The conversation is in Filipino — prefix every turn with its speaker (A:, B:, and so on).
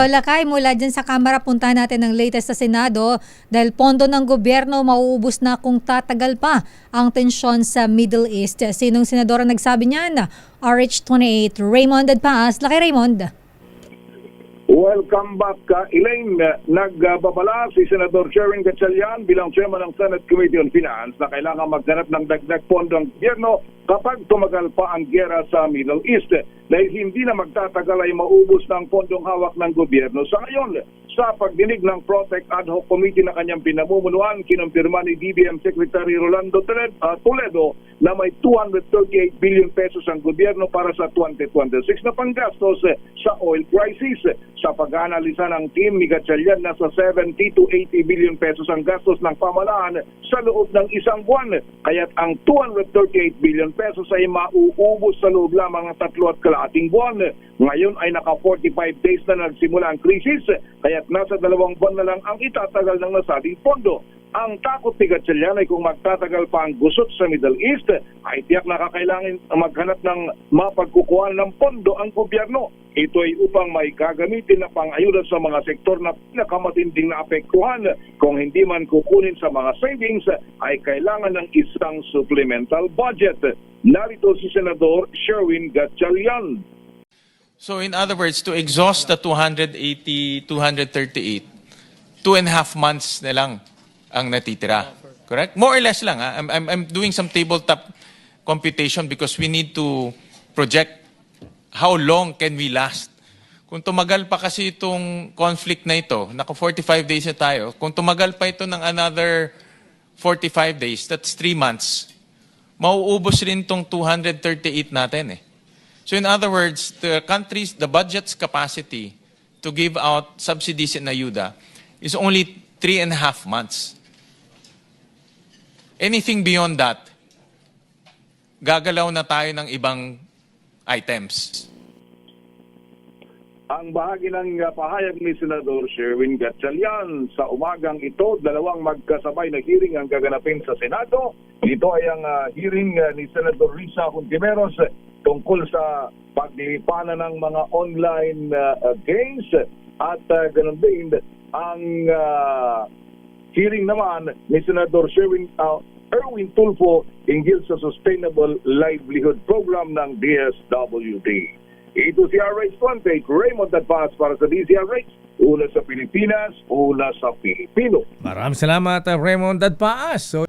A: lakay mula dyan sa Kamara. Puntahan natin ang latest sa Senado dahil pondo ng gobyerno mauubos na kung tatagal pa ang tensyon sa Middle East. Sinong senador ang nagsabi niyan? RH28, Raymond Adpaas. Lakay Raymond.
B: Welcome back, Elaine. Nagbabala si Senador Sherwin Gatchalian bilang chairman ng Senate Committee on Finance na kailangan magganap ng dagdag pondo ang gobyerno kapag tumagal pa ang giyera sa Middle East. Dahil hindi na magtatagal ay maubos ng pondong hawak ng gobyerno. Sa ngayon, sa pagdinig ng Protect Ad Hoc Committee na kanyang pinamumunuan, kinumpirma ni DBM Secretary Rolando Toledo na may 238 billion pesos ang gobyerno para sa 2026 na panggastos sa oil crisis. Sa pag-aanalisa ng team ni Gatchalian, nasa 70 to 80 billion pesos ang gastos ng pamahalaan sa loob ng isang buwan. Kaya't ang 238 billion pesos ay mauubos sa loob lamang ng 3.5 buwan. Ngayon ay naka 45 days na nagsimula ang krisis, kaya't nasa 2 buwan na lang ang itatagal ng nasabing pondo. Ang takot ni Gatchalian ay kung magtatagal pa ang gusot sa Middle East, ay tiyak na kakailangan maghanap ng mapagkukuhan ng pondo ang gobyerno. Ito ay upang may gagamitin na pang-ayuda sa mga sektor na pinakamatinding naapektuhan. Kung hindi man kukunin sa mga savings, ay kailangan ng isang supplemental budget. Narito si Senador Sherwin Gatchalian.
C: So in other words, to exhaust the 280, 238, 2.5 months na lang ang natitira. Correct? More or less lang. I'm doing some tabletop computation because we need to project how long can we last. Kung tumagal pa kasi itong conflict na ito, naka 45 days na tayo, kung tumagal pa ito ng another 45 days, that's 3 months, mauubos rin itong 238 natin eh. So in other words, the budget's capacity to give out subsidies and ayuda is only 3.5 months. Anything beyond that, gagalaw na tayo ng ibang items.
B: Ang bahagi ng pahayag ni Senador Sherwin Gatchalian sa umagang ito, 2 magkasabay na hearing ang gaganapin sa Senado. Ito ay ang hearing ni Senador Risa Hontiveros tungkol sa paglilipanan ng mga online games at ganun din ang hearing naman ni Senador Erwin Tulfo hinggil sa Sustainable Livelihood Program ng DSWD. Ito si RH28, Raymond Adpaas para sa DZRH. Una sa Pilipinas, una sa Pilipino.
D: Maraming salamat, Raymond Adpaas.